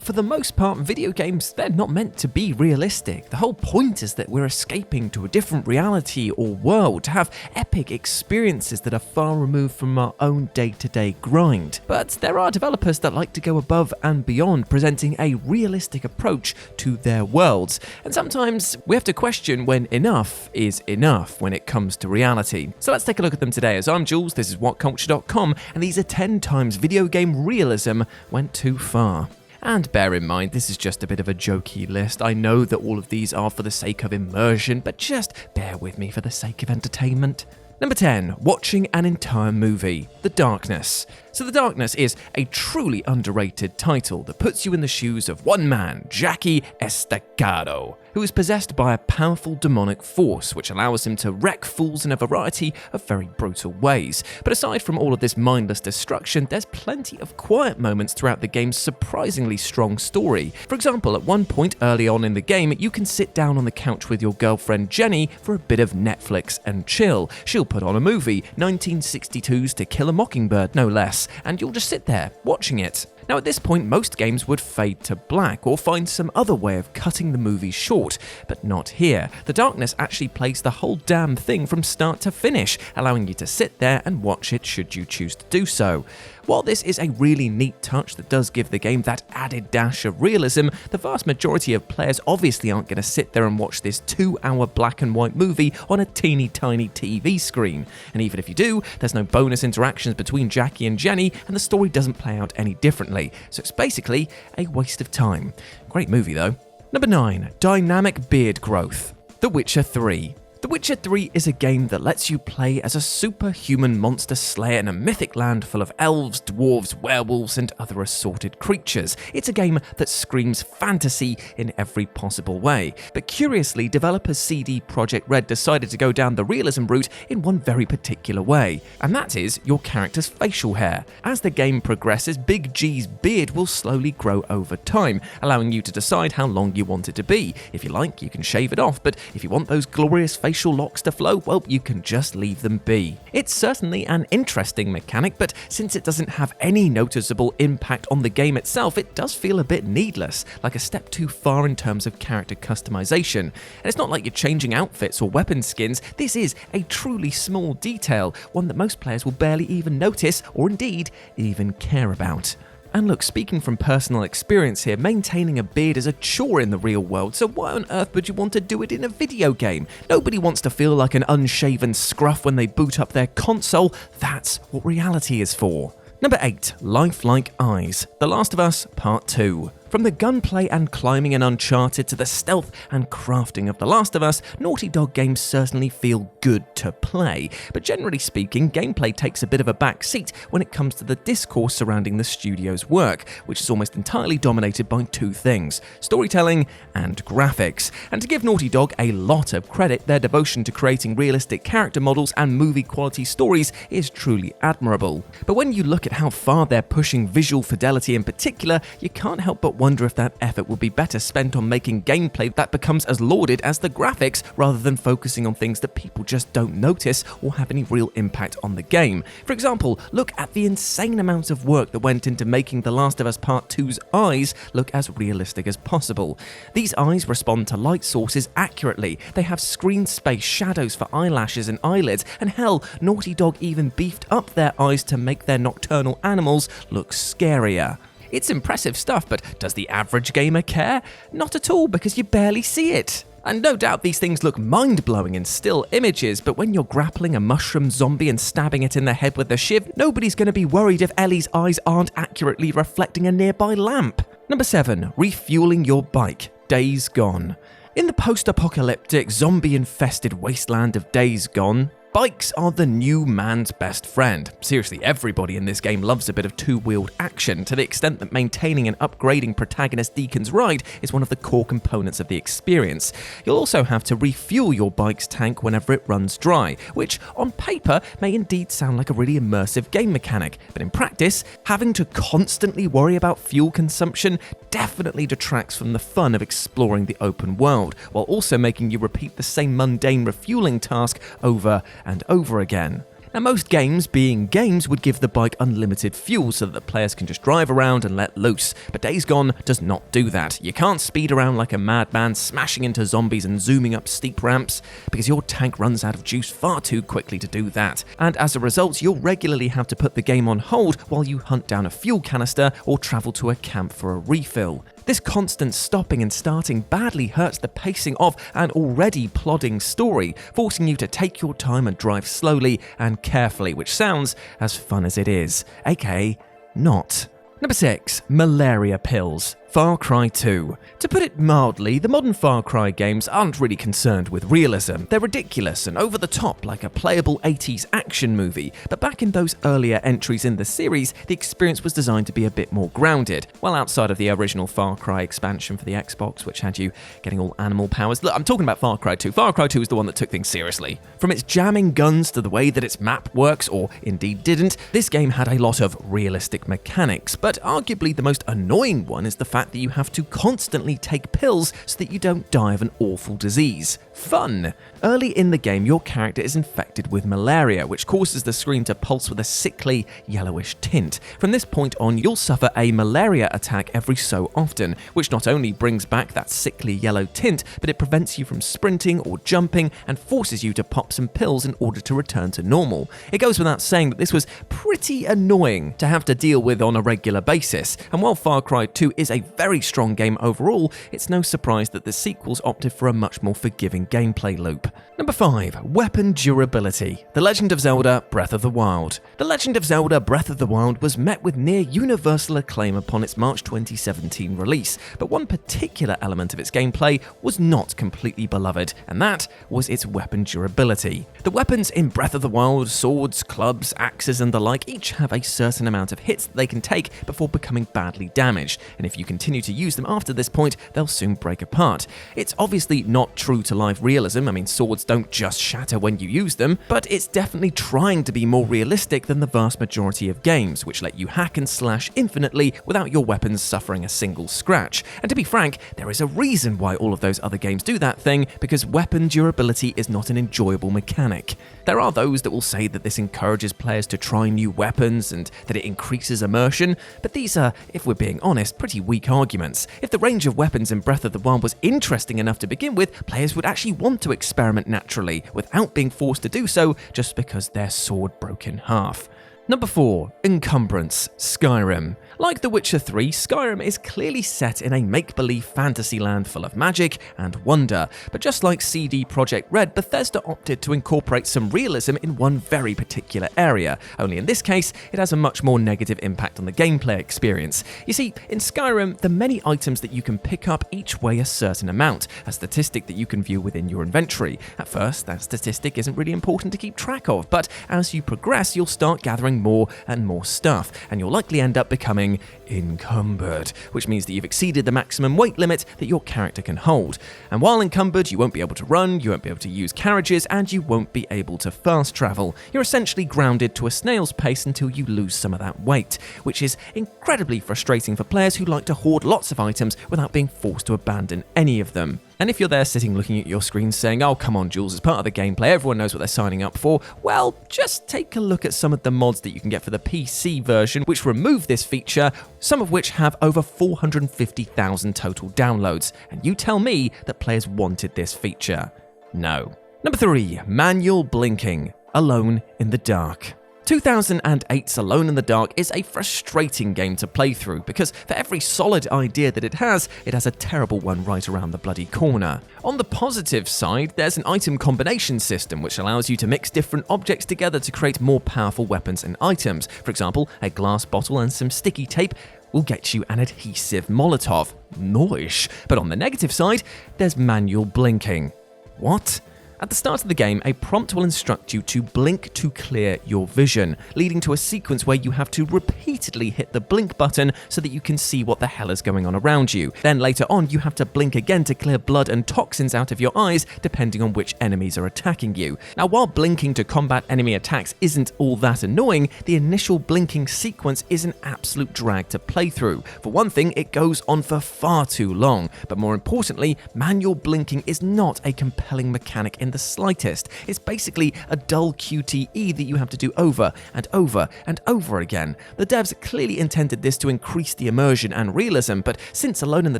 For the most part, video games, they're not meant to be realistic. The whole point is that we're escaping to a different reality or world, to have epic experiences that are far removed from our own day-to-day grind. But there are developers that like to go above and beyond, presenting a realistic approach to their worlds. And sometimes we have to question when enough is enough when it comes to reality. So let's take a look at them today. As I'm Jules, this is WhatCulture.com, and these are 10 times video game realism went too far. And bear in mind, this is just a bit of a jokey list. I know that all of these are for the sake of immersion, but just bear with me for the sake of entertainment. Number 10, watching an entire movie, The Darkness. So The Darkness is a truly underrated title that puts you in the shoes of one man, Jackie Estacado, who is possessed by a powerful demonic force which allows him to wreck fools in a variety of very brutal ways. But aside from all of this mindless destruction, there's plenty of quiet moments throughout the game's surprisingly strong story. For example, at one point early on in the game, you can sit down on the couch with your girlfriend Jenny for a bit of Netflix and chill. She'll put on a movie, 1962's To Kill a Mockingbird no less, and you'll just sit there watching it. Now at this point, most games would fade to black or find some other way of cutting the movie short, but not here. The Darkness actually plays the whole damn thing from start to finish, allowing you to sit there and watch it should you choose to do so. While this is a really neat touch that does give the game that added dash of realism, the vast majority of players obviously aren't going to sit there and watch this 2-hour black and white movie on a teeny tiny TV screen. And even if you do, there's no bonus interactions between Jackie and Jenny, and the story doesn't play out any differently. So it's basically a waste of time. Great movie though. Number 9, dynamic beard growth. The Witcher 3. The Witcher 3 is a game that lets you play as a superhuman monster slayer in a mythic land full of elves, dwarves, werewolves, and other assorted creatures. It's a game that screams fantasy in every possible way. But curiously, developers CD Projekt Red decided to go down the realism route in one very particular way, and that is your character's facial hair. As the game progresses, Big G's beard will slowly grow over time, allowing you to decide how long you want it to be. If you like, you can shave it off, but if you want those glorious facial locks to flow, well, you can just leave them be. It's certainly an interesting mechanic, but since it doesn't have any noticeable impact on the game itself, it does feel a bit needless, like a step too far in terms of character customization. And it's not like you're changing outfits or weapon skins. This is a truly small detail, one that most players will barely even notice or indeed even care about. And look, speaking from personal experience here, maintaining a beard is a chore in the real world, so why on earth would you want to do it in a video game? Nobody wants to feel like an unshaven scruff when they boot up their console. That's what reality is for. Number 8, lifelike eyes. The Last of Us Part 2. From the gunplay and climbing in Uncharted to the stealth and crafting of The Last of Us, Naughty Dog games certainly feel good to play, but generally speaking, gameplay takes a bit of a back seat when it comes to the discourse surrounding the studio's work, which is almost entirely dominated by two things: storytelling and graphics. And to give Naughty Dog a lot of credit, their devotion to creating realistic character models and movie-quality stories is truly admirable. But when you look at how far they're pushing visual fidelity in particular, you can't help but wonder if that effort would be better spent on making gameplay that becomes as lauded as the graphics, rather than focusing on things that people just don't notice or have any real impact on the game. For example, look at the insane amount of work that went into making The Last of Us Part 2's eyes look as realistic as possible. These eyes respond to light sources accurately, they have screen space, shadows for eyelashes and eyelids, and hell, Naughty Dog even beefed up their eyes to make their nocturnal animals look scarier. It's impressive stuff, but does the average gamer care? Not at all, because you barely see it. And no doubt these things look mind-blowing in still images, but when you're grappling a mushroom zombie and stabbing it in the head with a shiv, nobody's going to be worried if Ellie's eyes aren't accurately reflecting a nearby lamp. Number 7, refueling your bike, Days Gone. In the post-apocalyptic, zombie-infested wasteland of Days Gone, bikes are the new man's best friend. Seriously, everybody in this game loves a bit of two-wheeled action, to the extent that maintaining and upgrading protagonist Deacon's ride is one of the core components of the experience. You'll also have to refuel your bike's tank whenever it runs dry, which on paper may indeed sound like a really immersive game mechanic, but in practice, having to constantly worry about fuel consumption definitely detracts from the fun of exploring the open world, while also making you repeat the same mundane refueling task over and over again. Now, most games, being games, would give the bike unlimited fuel so that the players can just drive around and let loose, but Days Gone does not do that. You can't speed around like a madman, smashing into zombies and zooming up steep ramps, because your tank runs out of juice far too quickly to do that. And as a result, you'll regularly have to put the game on hold while you hunt down a fuel canister or travel to a camp for a refill. This constant stopping and starting badly hurts the pacing of an already plodding story, forcing you to take your time and drive slowly and carefully, which sounds as fun as it is, aka not. Number 6. Malaria pills. Far Cry 2. To put it mildly, the modern Far Cry games aren't really concerned with realism. They're ridiculous and over the top like a playable 80s action movie, but back in those earlier entries in the series, the experience was designed to be a bit more grounded. Well, outside of the original Far Cry expansion for the Xbox, which had you getting all animal powers. Look, I'm talking about Far Cry 2. Far Cry 2 is the one that took things seriously. From its jamming guns to the way that its map works, or indeed didn't, this game had a lot of realistic mechanics, but arguably the most annoying one is the fact that you have to constantly take pills so that you don't die of an awful disease. Fun! Early in the game, your character is infected with malaria, which causes the screen to pulse with a sickly, yellowish tint. From this point on, you'll suffer a malaria attack every so often, which not only brings back that sickly yellow tint, but it prevents you from sprinting or jumping and forces you to pop some pills in order to return to normal. It goes without saying that this was pretty annoying to have to deal with on a regular basis, and while Far Cry 2 is a very strong game overall, it's no surprise that the sequels opted for a much more forgiving gameplay loop. Number 5. Weapon durability. The Legend of Zelda Breath of the Wild. The Legend of Zelda Breath of the Wild was met with near universal acclaim upon its March 2017 release, but one particular element of its gameplay was not completely beloved, and that was its weapon durability. The weapons in Breath of the Wild, swords, clubs, axes and the like, each have a certain amount of hits that they can take before becoming badly damaged, and if you continue to use them after this point, they'll soon break apart. It's obviously not true to life realism. I mean, swords don't just shatter when you use them, but it's definitely trying to be more realistic than the vast majority of games, which let you hack and slash infinitely without your weapons suffering a single scratch. And to be frank, there is a reason why all of those other games do that thing, because weapon durability is not an enjoyable mechanic. There are those that will say that this encourages players to try new weapons and that it increases immersion, but these are, if we're being honest, pretty weak arguments. If the range of weapons in Breath of the Wild was interesting enough to begin with, players would actually want to experiment naturally without being forced to do so just because their sword broke in half. Number 4. Encumbrance. Skyrim. Like The Witcher 3, Skyrim is clearly set in a make-believe fantasy land full of magic and wonder, but just like CD Projekt Red, Bethesda opted to incorporate some realism in one very particular area, only in this case, it has a much more negative impact on the gameplay experience. You see, in Skyrim, the many items that you can pick up each weigh a certain amount, a statistic that you can view within your inventory. At first, that statistic isn't really important to keep track of, but as you progress, you'll start gathering more and more stuff, and you'll likely end up becoming encumbered, which means that you've exceeded the maximum weight limit that your character can hold. And while encumbered, you won't be able to run, you won't be able to use carriages, and you won't be able to fast travel. You're essentially grounded to a snail's pace until you lose some of that weight, which is incredibly frustrating for players who like to hoard lots of items without being forced to abandon any of them. And if you're there sitting looking at your screen saying, oh come on Jules, it's part of the gameplay, everyone knows what they're signing up for, well, just take a look at some of the mods that you can get for the PC version, which remove this feature, some of which have over 450,000 total downloads. And you tell me that players wanted this feature. No. Number 3. Manual blinking. Alone in the Dark. 2008's Alone in the Dark is a frustrating game to play through because for every solid idea that it has a terrible one right around the bloody corner. On the positive side, there's an item combination system which allows you to mix different objects together to create more powerful weapons and items. For example, a glass bottle and some sticky tape will get you an adhesive Molotov. Noish. But on the negative side, there's manual blinking. What? At the start of the game, a prompt will instruct you to blink to clear your vision, leading to a sequence where you have to repeatedly hit the blink button so that you can see what the hell is going on around you. Then later on, you have to blink again to clear blood and toxins out of your eyes, depending on which enemies are attacking you. Now, while blinking to combat enemy attacks isn't all that annoying, the initial blinking sequence is an absolute drag to play through. For one thing, it goes on for far too long, but more importantly, manual blinking is not a compelling mechanic in in the slightest. It's basically a dull QTE that you have to do over and over and over again. The devs clearly intended this to increase the immersion and realism, but since Alone in the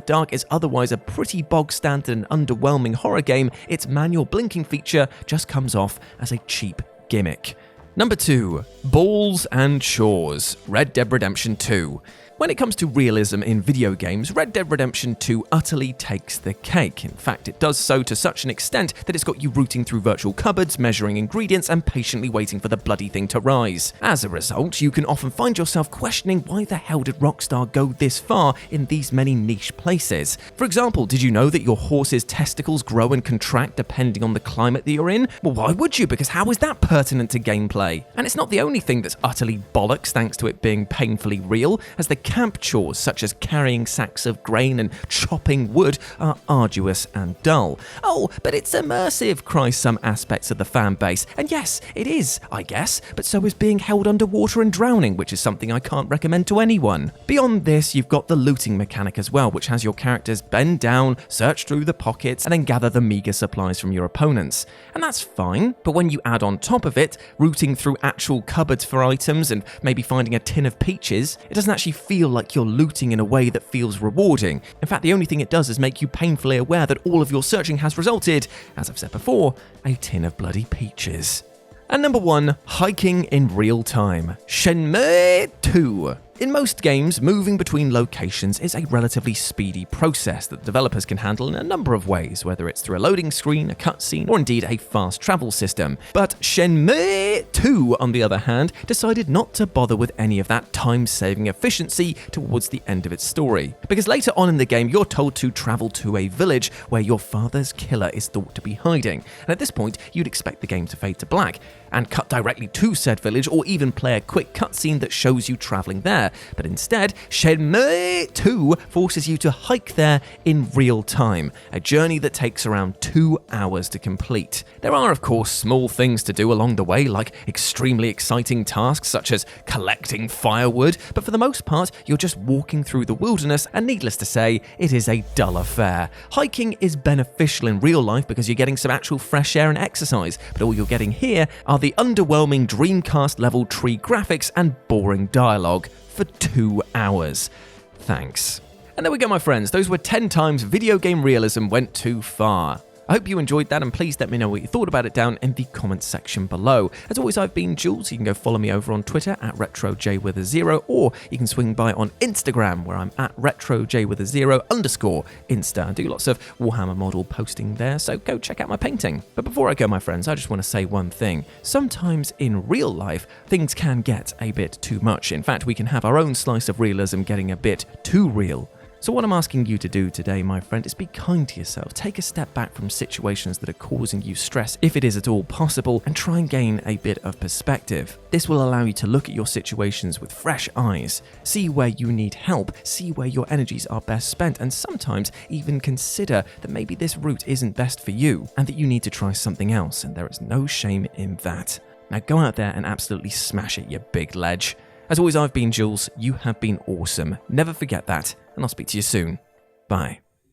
Dark is otherwise a pretty bog-standard and underwhelming horror game, its manual blinking feature just comes off as a cheap gimmick. Number 2. Balls and Chores, Red Dead Redemption 2. When it comes to realism in video games, Red Dead Redemption 2 utterly takes the cake. In fact, it does so to such an extent that it's got you rooting through virtual cupboards, measuring ingredients, and patiently waiting for the bloody thing to rise. As a result, you can often find yourself questioning why the hell did Rockstar go this far in these many niche places. For example, did you know that your horse's testicles grow and contract depending on the climate that you're in? Well, why would you? Because how is that pertinent to gameplay? And it's not the only thing that's utterly bollocks thanks to it being painfully real, as the camp chores such as carrying sacks of grain and chopping wood are arduous and dull. Oh, but it's immersive, cry some aspects of the fan base. And yes, it is, I guess, but so is being held underwater and drowning, which is something I can't recommend to anyone. Beyond this, you've got the looting mechanic as well, which has your characters bend down, search through the pockets, and then gather the meager supplies from your opponents. And that's fine, but when you add on top of it, rooting through actual cupboards for items and maybe finding a tin of peaches, it doesn't actually feel like you're looting in a way that feels rewarding. In fact, the only thing it does is make you painfully aware that all of your searching has resulted, as I've said before, a tin of bloody peaches. And number 1, hiking in real time, SHENMUE 2. In most games, moving between locations is a relatively speedy process that developers can handle in a number of ways, whether it's through a loading screen, a cutscene, or indeed a fast travel system. But SHENMUE 2, on the other hand, decided not to bother with any of that time-saving efficiency towards the end of its story. Because later on in the game, you're told to travel to a village where your father's killer is thought to be hiding. And at this point, you'd expect the game to fade to black and cut directly to said village, or even play a quick cutscene that shows you traveling there. But instead, SHENMUE 2 forces you to hike there in real time, a journey that takes around 2 hours to complete. There are, of course, small things to do along the way, like extremely exciting tasks such as collecting firewood, but for the most part, you're just walking through the wilderness, and needless to say, it is a dull affair. Hiking is beneficial in real life because you're getting some actual fresh air and exercise, but all you're getting here are the underwhelming Dreamcast-level tree graphics and boring dialogue for 2 hours. Thanks. And there we go, my friends. Those were 10 times video game realism went too far. I hope you enjoyed that, and please let me know what you thought about it down in the comments section below. As always, I've been Jules. You can go follow me over on Twitter at RetroJ0, or you can swing by on Instagram, where I'm at RetroJ0_Insta. I do lots of Warhammer model posting there, so go check out my painting. But before I go, my friends, I just want to say one thing. Sometimes in real life, things can get a bit too much. In fact, we can have our own slice of realism getting a bit too real. So what I'm asking you to do today, my friend, is be kind to yourself. Take a step back from situations that are causing you stress, if it is at all possible, and try and gain a bit of perspective. This will allow you to look at your situations with fresh eyes, see where you need help, see where your energies are best spent, and sometimes even consider that maybe this route isn't best for you, and that you need to try something else, and there is no shame in that. Now go out there and absolutely smash it, you big ledge. As always, I've been Jules. You have been awesome. Never forget that, and I'll speak to you soon. Bye.